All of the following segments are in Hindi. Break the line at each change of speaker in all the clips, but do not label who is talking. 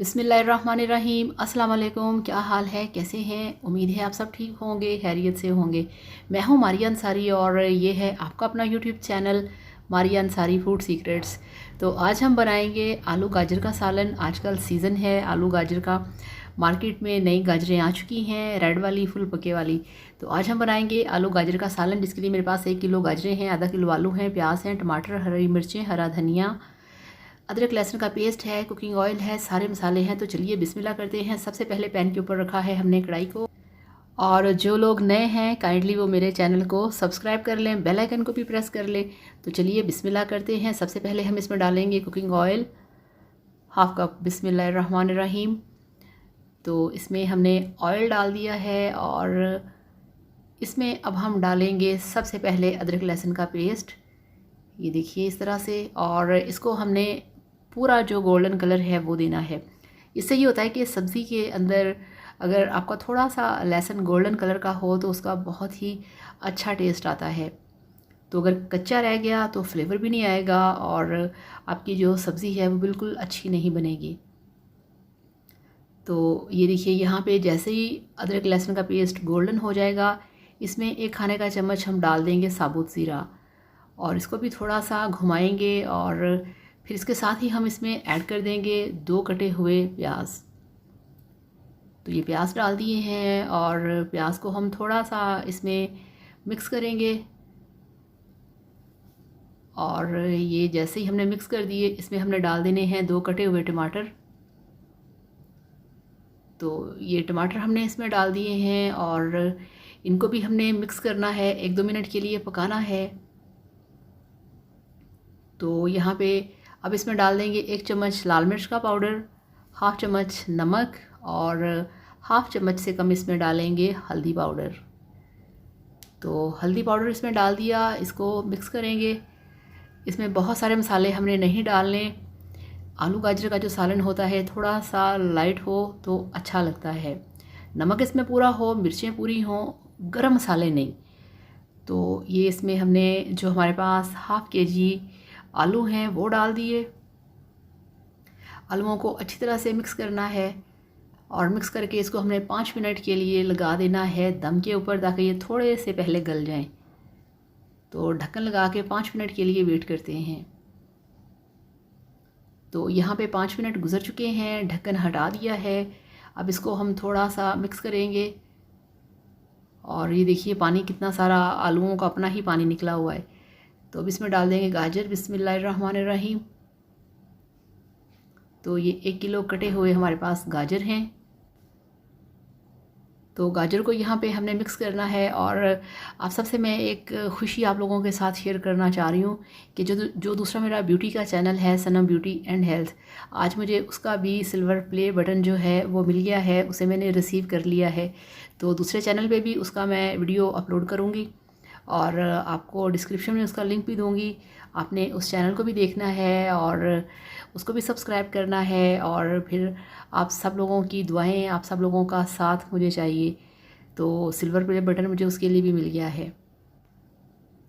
बिस्मिल्लाहिर्रहमानिर्रहीम। अस्सलाम वालेकुम। क्या हाल है, कैसे हैं? उम्मीद है आप सब ठीक होंगे, खैरियत से होंगे। मैं हूं मारिया अंसारी और ये है आपका अपना YouTube channel Maria Ansari food secrets. तो आज हम बनाएंगे आलू गाजर का सालन। आजकल सीज़न है आलू गाजर का। मार्केट में नई गाजरें आ चुकी हैं, रेड वाली, फुल पके वाली। तो आज हम बनाएंगे आलू गाजर का सालन, जिसके लिए मेरे पास 1 किलो गाजरें हैं, आधा किलो आलू हैं, प्याज हैं, टमाटर, हरी मिर्चें, हरा धनिया, अदरक लहसुन का पेस्ट है, कुकिंग ऑयल है, सारे मसाले हैं। तो चलिए बिस्मिल्लाह करते हैं। सबसे पहले पैन के ऊपर रखा है हमने कढ़ाई को। और जो लोग नए हैं काइंडली वो मेरे चैनल को सब्सक्राइब कर लें, बेल आइकन को भी प्रेस कर लें। तो चलिए बिस्मिल्लाह करते हैं। सबसे पहले हम इसमें डालेंगे कुकिंग ऑयल, हाफ कप। बिस्मिल्लाहिर्रहमानिर्रहीम। तो इसमें हमने ऑयल डाल दिया है और इसमें अब हम डालेंगे सबसे पहले अदरक लहसुन का पेस्ट। ये देखिए इस तरह से। और इसको हमने पूरा जो गोल्डन कलर है वो देना है। इससे ये होता है कि सब्ज़ी के अंदर अगर आपका थोड़ा सा लहसुन गोल्डन कलर का हो तो उसका बहुत ही अच्छा टेस्ट आता है। तो अगर कच्चा रह गया तो फ्लेवर भी नहीं आएगा और आपकी जो सब्ज़ी है वो बिल्कुल अच्छी नहीं बनेगी। तो ये देखिए यहाँ पे जैसे ही अदरक लहसुन का पेस्ट गोल्डन हो जाएगा, इसमें 1 खाने का चम्मच हम डाल देंगे साबुत ज़ीरा और इसको भी थोड़ा सा घुमाएंगे। और फिर इसके साथ ही हम इसमें ऐड कर देंगे 2 कटे हुए प्याज। तो ये प्याज डाल दिए हैं और प्याज को हम थोड़ा सा इसमें मिक्स करेंगे। और ये जैसे ही हमने मिक्स कर दिए, इसमें हमने डाल देने हैं 2 कटे हुए टमाटर। तो ये टमाटर हमने इसमें डाल दिए हैं और इनको भी हमने मिक्स करना है, 1-2 मिनट के लिए पकाना है। तो यहाँ पे अब इसमें डाल देंगे 1 चम्मच लाल मिर्च का पाउडर, हाफ़ चम्मच नमक और हाफ़ चम्मच से कम इसमें डालेंगे हल्दी पाउडर। तो हल्दी पाउडर इसमें डाल दिया, इसको मिक्स करेंगे। इसमें बहुत सारे मसाले हमने नहीं डालने। आलू गाजर का जो सालन होता है थोड़ा सा लाइट हो तो अच्छा लगता है। नमक इसमें पूरा हो, मिर्चें पूरी हों, गरम मसाले नहीं। तो ये इसमें हमने जो हमारे पास हाफ़ केजी आलू हैं वो डाल दिए। आलूओं को अच्छी तरह से मिक्स करना है और मिक्स करके इसको हमने 5 मिनट के लिए लगा देना है दम के ऊपर, ताकि ये थोड़े से पहले गल जाएं। तो ढक्कन लगा के 5 मिनट के लिए वेट करते हैं। तो यहाँ पे 5 मिनट गुजर चुके हैं, ढक्कन हटा दिया है। अब इसको हम थोड़ा सा मिक्स करेंगे और ये देखिए पानी कितना सारा, आलूओं का अपना ही पानी निकला हुआ है। तो अब इसमें डाल देंगे गाजर। बिस्मिल्लाहिर्रहमानिर्रहीम। तो ये 1 किलो कटे हुए हमारे पास गाजर हैं। तो गाजर को यहाँ पे हमने मिक्स करना है। और आप सबसे मैं एक खुशी आप लोगों के साथ शेयर करना चाह रही हूँ कि जो दूसरा मेरा ब्यूटी का चैनल है, सनम ब्यूटी एंड हेल्थ, आज मुझे उसका भी सिल्वर प्ले बटन जो है वो मिल गया है, उसे मैंने रिसीव कर लिया है। तो दूसरे चैनल पे भी उसका मैं वीडियो अपलोड करूँगी और आपको डिस्क्रिप्शन में उसका लिंक भी दूँगी। आपने उस चैनल को भी देखना है और उसको भी सब्सक्राइब करना है। और फिर आप सब लोगों की दुआएं, आप सब लोगों का साथ मुझे चाहिए। तो सिल्वर प्ले बटन मुझे उसके लिए भी मिल गया है।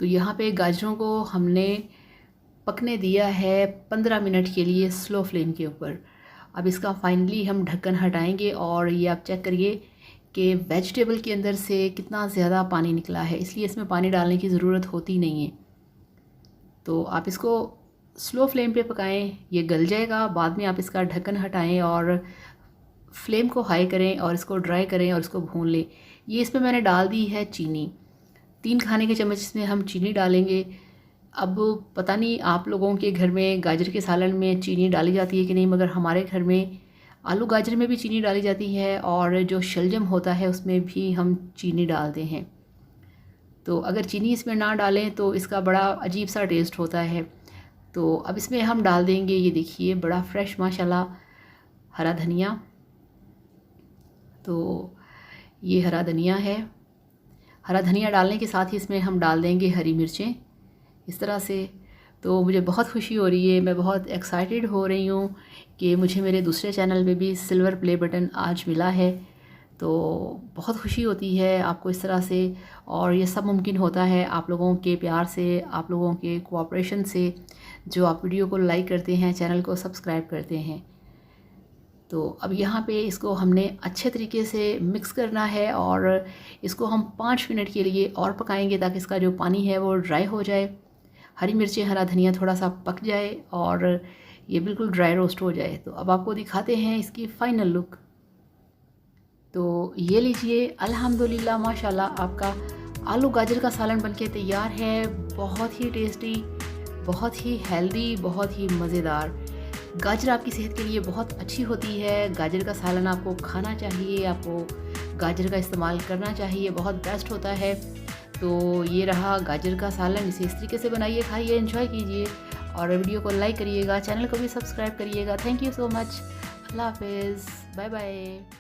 तो यहाँ पे गाजरों को हमने पकने दिया है 15 मिनट के लिए स्लो फ्लेम के ऊपर। अब इसका फाइनली हम ढक्कन हटाएंगे और ये आप चेक करिए कि वेजिटेबल के अंदर से कितना ज़्यादा पानी निकला है, इसलिए इसमें पानी डालने की ज़रूरत होती नहीं है। तो आप इसको स्लो फ्लेम पे पकाएं, ये गल जाएगा। बाद में आप इसका ढक्कन हटाएं और फ्लेम को हाई करें और इसको ड्राई करें और इसको भून लें। ये इसमें मैंने डाल दी है चीनी, 3 खाने के चम्मच इसमें हम चीनी डालेंगे। अब पता नहीं आप लोगों के घर में गाजर के सालन में चीनी डाली जाती है कि नहीं, मगर हमारे घर में आलू गाजर में भी चीनी डाली जाती है और जो शलजम होता है उसमें भी हम चीनी डालते हैं। तो अगर चीनी इसमें ना डालें तो इसका बड़ा अजीब सा टेस्ट होता है। तो अब इसमें हम डाल देंगे, ये देखिए बड़ा फ्रेश माशाल्लाह हरा धनिया। तो ये हरा धनिया है। हरा धनिया डालने के साथ ही इसमें हम डाल देंगे हरी मिर्चें, इस तरह से। तो मुझे बहुत खुशी हो रही है, मैं बहुत एक्साइटेड हो रही हूँ कि मुझे मेरे दूसरे चैनल पे भी सिल्वर प्ले बटन आज मिला है। तो बहुत खुशी होती है आपको इस तरह से। और ये सब मुमकिन होता है आप लोगों के प्यार से, आप लोगों के कोऑपरेशन से, जो आप वीडियो को लाइक करते हैं, चैनल को सब्सक्राइब करते हैं। तो अब यहाँ पे इसको हमने अच्छे तरीके से मिक्स करना है और इसको हम 5 मिनट के लिए और पकाएंगे ताकि इसका जो पानी है वो ड्राई हो जाए, हरी मिर्चें हरा धनिया थोड़ा सा पक जाए और ये बिल्कुल ड्राई रोस्ट हो जाए। तो अब आपको दिखाते हैं इसकी फ़ाइनल लुक। तो ये लीजिए, अल्हम्दुलिल्लाह माशाल्लाह आपका आलू गाजर का सालन बनके तैयार है। बहुत ही टेस्टी, बहुत ही हेल्दी, बहुत ही मज़ेदार। गाजर आपकी सेहत के लिए बहुत अच्छी होती है। गाजर का सालन आपको खाना चाहिए, आपको गाजर का इस्तेमाल करना चाहिए, बहुत बेस्ट होता है। तो ये रहा गाजर का सालन, इसे इस तरीके से बनाइए, खाइए, एंजॉय कीजिए और वीडियो को लाइक करिएगा, चैनल को भी सब्सक्राइब करिएगा। Thank you so much. अल्लाह हाफिज़, बाय बाय।